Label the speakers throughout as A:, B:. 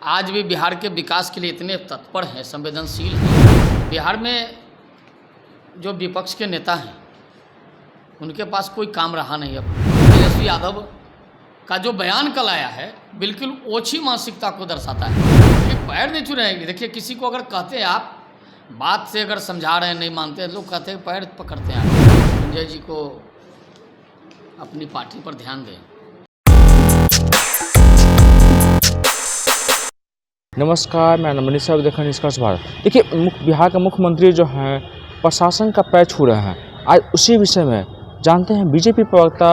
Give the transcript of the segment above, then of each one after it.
A: आज भी बिहार के विकास के लिए इतने तत्पर हैं, संवेदनशील हैं। बिहार में जो विपक्ष के नेता हैं उनके पास कोई काम रहा नहीं। अब तेजस्वी यादव का जो बयान कल आया है बिल्कुल ओछी मानसिकता को दर्शाता है कि पैर नहीं छू रहे हैं। देखिए, किसी को अगर कहते हैं आप बात से अगर समझा रहे हैं, नहीं मानते हैं, लोग कहते हैं पैर पकड़ते हैं। आप संजय जी को अपनी पार्टी पर ध्यान दें।
B: नमस्कार, मैं मनीष साहब देखा निष्कर्ष भारत। देखिए, बिहार के मुख्यमंत्री जो हैं प्रशासन का पैर छू रहे हैं। आज उसी विषय में जानते हैं बीजेपी प्रवक्ता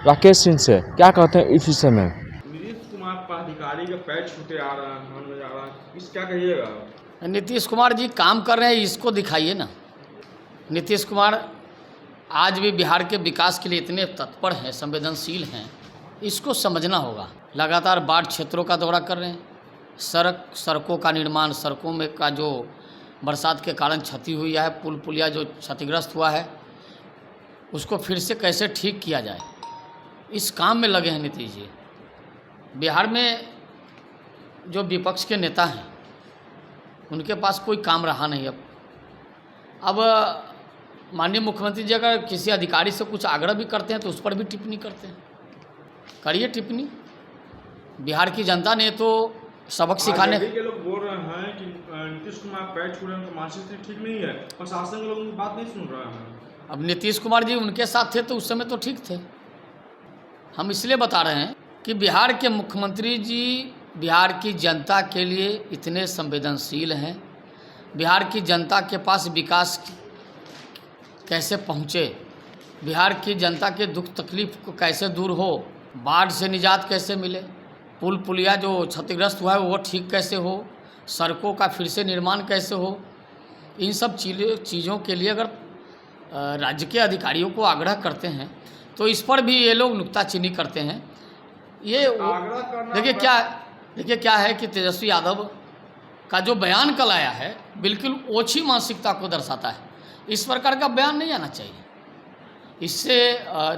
B: राकेश सिंह से क्या कहते हैं इस विषय में।
C: नीतीश कुमार पदाधिकारी का पैर छूते आ रहा है, इस क्या कहिएगा?
A: नीतीश कुमार जी काम कर रहे हैं, इसको दिखाइए ना। नीतीश कुमार आज भी बिहार के विकास के लिए इतने तत्पर हैं, संवेदनशील हैं, इसको समझना होगा। लगातार बाढ़ क्षेत्रों का दौरा कर रहे हैं, सड़कों का निर्माण, सड़कों में का जो बरसात के कारण क्षति हुई है, पुल पुलिया जो क्षतिग्रस्त हुआ है, उसको फिर से कैसे ठीक किया जाए, इस काम में लगे हैं नीतीश जी। बिहार में जो विपक्ष के नेता हैं उनके पास कोई काम रहा नहीं। अब माननीय मुख्यमंत्री जी अगर किसी अधिकारी से कुछ आग्रह भी करते हैं तो उस पर भी टिप्पणी करते हैं। करिए टिप्पणी। बिहार की जनता ने तो सबक सिखाने
C: के लोग बोल रहे हैं कि नीतीश कुमार पैर छू रहे हैं तो मानसिक स्थिति ठीक नहीं है, प्रशासन के लोग उनकी बात नहीं सुन रहे हैं।
A: अब नीतीश कुमार जी उनके साथ थे तो उस समय तो ठीक थे। हम इसलिए बता रहे हैं कि बिहार के मुख्यमंत्री जी बिहार की जनता के लिए इतने संवेदनशील हैं। बिहार की जनता के पास विकास कैसे पहुँचे, बिहार की जनता के दुख तकलीफ को कैसे दूर हो, बाढ़ से निजात कैसे मिले, पुल पुलिया जो क्षतिग्रस्त हुआ है वो ठीक कैसे हो, सड़कों का फिर से निर्माण कैसे हो, इन सब चीज़ों के लिए अगर राज्य के अधिकारियों को आग्रह करते हैं तो इस पर भी ये लोग नुक्ताचीनी करते हैं। ये देखिए क्या है कि तेजस्वी यादव का जो बयान कल आया है बिल्कुल ओछी मानसिकता को दर्शाता है। इस प्रकार का बयान नहीं आना चाहिए। इससे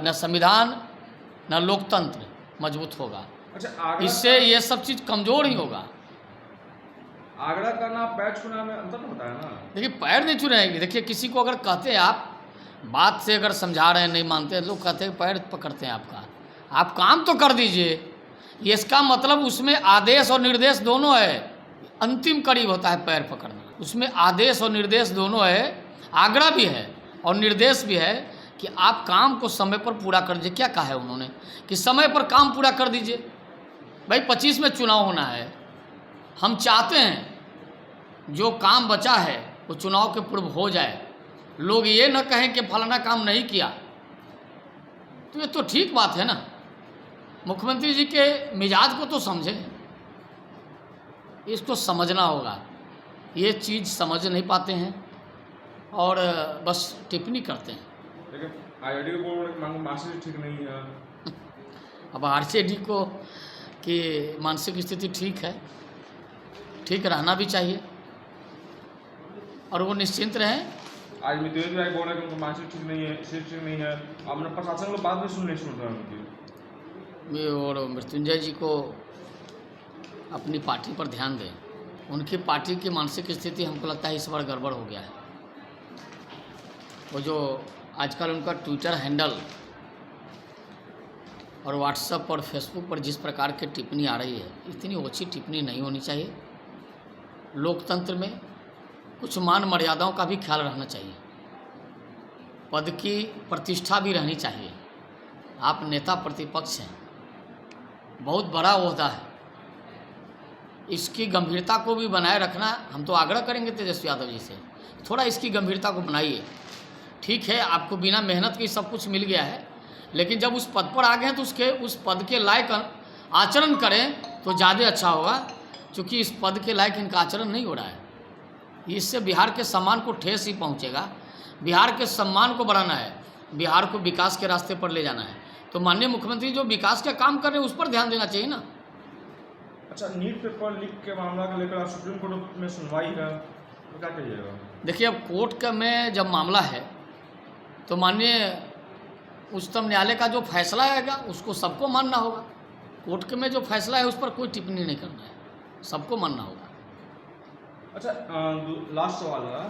A: न संविधान न लोकतंत्र मजबूत होगा।
C: अच्छा,
A: इससे ये सब चीज़ कमज़ोर ही होगा।
C: आग्रह करना पैर छूना में अंतर तो होता है ना। देखिए,
A: पैर नहीं छू रहे हैं। देखिए, किसी को अगर कहते हैं आप बात से अगर समझा रहे हैं, नहीं मानते हैं, लोग कहते हैं पैर पकड़ते हैं आपका। आप काम तो कर दीजिए। इसका मतलब उसमें आदेश और निर्देश दोनों है। अंतिम करीब होता है पैर पकड़ना, उसमें आदेश और निर्देश दोनों है। आग्रह भी है और निर्देश भी है कि आप काम को समय पर पूरा कर दीजिए। क्या कहा है उन्होंने कि समय पर काम पूरा कर दीजिए। भाई 25 में चुनाव होना है। हम चाहते हैं जो काम बचा है वो चुनाव के पूर्व हो जाए। लोग ये न कहें कि फलाना काम नहीं किया, तो ये तो ठीक बात है ना। मुख्यमंत्री जी के मिजाज को तो समझें, इसको समझना होगा। ये चीज़ समझ नहीं पाते हैं और बस टिप्पणी करते हैं।
C: देखिए, आरजेडी को बोल रहे हैं मानसिक ठीक नहीं है।
A: अब आरजेडी को कि मानसिक स्थिति ठीक है, ठीक रहना भी चाहिए और वो निश्चिंत रहें।
C: आज मितेश भाई बोल रहे हैं कि उनको मानसिक ठीक नहीं है, ठीक नहीं है। अपने प्रशासन को बात नहीं सुन रहे हैं उनकी।
A: और मृत्युंजय जी को अपनी पार्टी पर ध्यान दें। उनकी पार्टी की मानसिक स्थिति हमको लगता है इस बार गड़बड़ हो गया है। वो जो आजकल उनका ट्विटर हैंडल और व्हाट्सएप और फेसबुक पर जिस प्रकार की टिप्पणी आ रही है, इतनी ओछी टिप्पणी नहीं होनी चाहिए। लोकतंत्र में कुछ मान मर्यादाओं का भी ख्याल रहना चाहिए। पद की प्रतिष्ठा भी रहनी चाहिए। आप नेता प्रतिपक्ष हैं, बहुत बड़ा ओहदा है, इसकी गंभीरता को भी बनाए रखना। हम तो आग्रह करेंगे तेजस्वी यादव जी से, थोड़ा इसकी गंभीरता को बनाइए। ठीक है, आपको बिना मेहनत के सब कुछ मिल गया है, लेकिन जब उस पद पर आ गए तो उस पद के लायक आचरण करें तो ज़्यादा अच्छा होगा, क्योंकि इस पद के लायक इनका आचरण नहीं हो रहा है। इससे बिहार के सम्मान को ठेस ही पहुंचेगा। बिहार के सम्मान को बढ़ाना है, बिहार को विकास के रास्ते पर ले जाना है, तो माननीय मुख्यमंत्री जो विकास का काम कर रहे हैं उस पर ध्यान देना चाहिए ना।
C: अच्छा, नीट पेपर लीक के मामला को लेकर सुप्रीम कोर्ट में सुनवाई है, तो क्या कहिएगा?
A: देखिए, अब कोर्ट का में जब मामला है तो माननीय उच्चतम न्यायालय का जो फैसला आएगा उसको सबको मानना होगा। कोर्ट के में जो फैसला है उस पर कोई टिप्पणी नहीं करना है। सबको मानना होगा।
C: अच्छा, लास्ट सवाल है।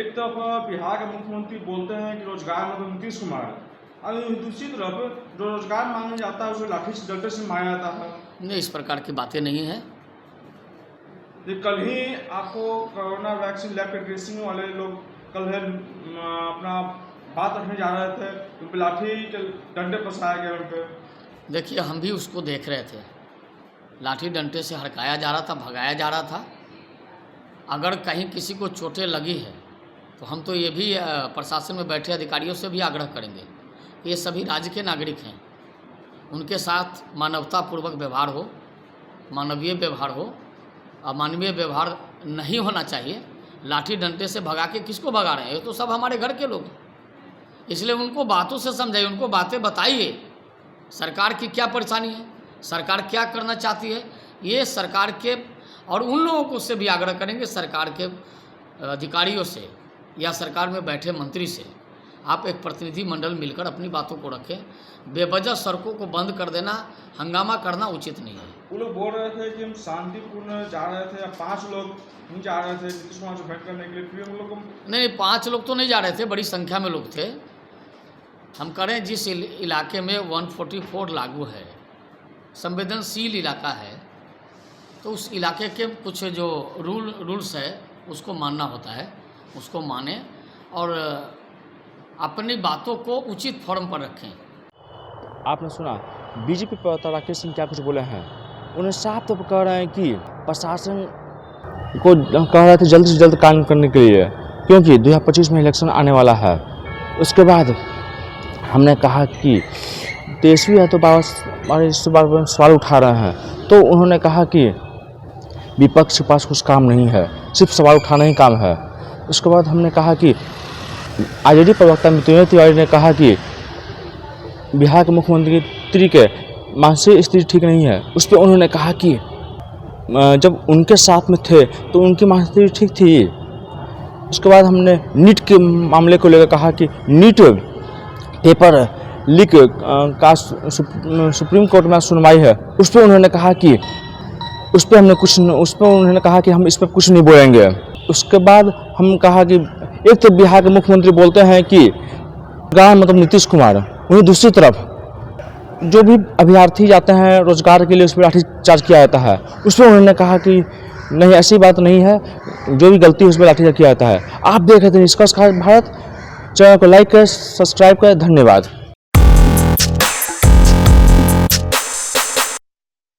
C: एक तरफ बिहार के मुख्यमंत्री बोलते हैं कि रोजगार मतलब नीतीश कुमार, और दूसरी तरफ जो रोजगार मांगा जाता है उसे लाठी से डंडे से मारा जाता है।
A: नहीं, इस प्रकार की बातें नहीं हैं।
C: ये कल ही आपको कोरोना वैक्सीन लैब के ट्रेसिंग वाले लोग कल है अपना बात रखने जा रहे थे, उन पर लाठी के डंडे बरसाया गया उन पर।
A: देखिए, हम भी उसको देख रहे थे, लाठी डंडे से हड़काया जा रहा था, भगाया जा रहा था। अगर कहीं किसी को चोटें लगी है तो हम तो ये भी प्रशासन में बैठे अधिकारियों से भी आग्रह करेंगे, ये सभी राज्य के नागरिक हैं, उनके साथ मानवतापूर्वक व्यवहार हो, मानवीय व्यवहार हो। अमानवीय व्यवहार नहीं होना चाहिए। लाठी डंडे से भगा के किसको भगा रहे हैं? ये तो सब हमारे घर के लोग हैं। इसलिए उनको बातों से समझाइए, उनको बातें बताइए, सरकार की क्या परेशानी है, सरकार क्या करना चाहती है। ये सरकार के और उन लोगों को से भी आग्रह करेंगे, सरकार के अधिकारियों से या सरकार में बैठे मंत्री से आप एक प्रतिनिधि मंडल मिलकर अपनी बातों को रखें। बेवजह सड़कों को बंद कर देना, हंगामा करना उचित नहीं है।
C: वो लोग बोल रहे थे कि हम शांतिपूर्ण जा रहे थे, 5 लोग नहीं जा रहे थे नीतीश कुमार से भेंट करने के लिए, फिर हम लोग
A: नहीं, 5 लोग तो नहीं जा रहे थे, बड़ी संख्या में लोग थे। हम करें जिस इलाके में 144 लागू है, संवेदनशील इलाका है, तो उस इलाके के कुछ जो रूल्स है उसको मानना होता है, उसको माने और अपनी बातों को उचित फॉर्म पर रखें।
B: आपने सुना बीजेपी प्रवक्ता राकेश सिंह क्या कुछ बोले हैं। उन्हें साफ तौर पर कह रहे हैं कि प्रशासन को कह रहे थे जल्द से जल्द काम करने के लिए, क्योंकि 2025 में इलेक्शन आने वाला है। उसके बाद हमने कहा कि तेजस्वी है तो बाबा इस बार सवाल उठा रहे हैं, तो उन्होंने कहा कि विपक्ष के पास कुछ काम नहीं है, सिर्फ सवाल उठाना ही काम है। उसके बाद हमने कहा कि आरजेडी प्रवक्ता मृत्युंजय तिवारी ने कहा कि बिहार के मुख्यमंत्री के मानसिक स्थिति ठीक नहीं है। उस पर उन्होंने कहा कि जब उनके साथ में थे तो उनकी मानसिक स्थिति ठीक थी। उसके बाद हमने नीट के मामले को लेकर कहा कि नीट पेपर लीक का सुप्रीम कोर्ट में सुनवाई है, उस पर उन्होंने कहा कि उस पर उन्होंने कहा कि हम इस पर कुछ नहीं बोलेंगे। उसके बाद हम कहा कि एक तो बिहार के मुख्यमंत्री बोलते हैं कि रोजगार मतलब नीतीश कुमार, वहीं दूसरी तरफ जो भी अभ्यर्थी जाते हैं रोजगार के लिए उस पर लाठीचार्ज किया जाता है। उस पर उन्होंने कहा कि नहीं, ऐसी बात नहीं है, जो भी गलती है उस पर लाठीचार्ज किया जाता है। आप देख रहे थे निष्कर्ष भारत। चैनल को लाइक करें, सब्सक्राइब करें। धन्यवाद।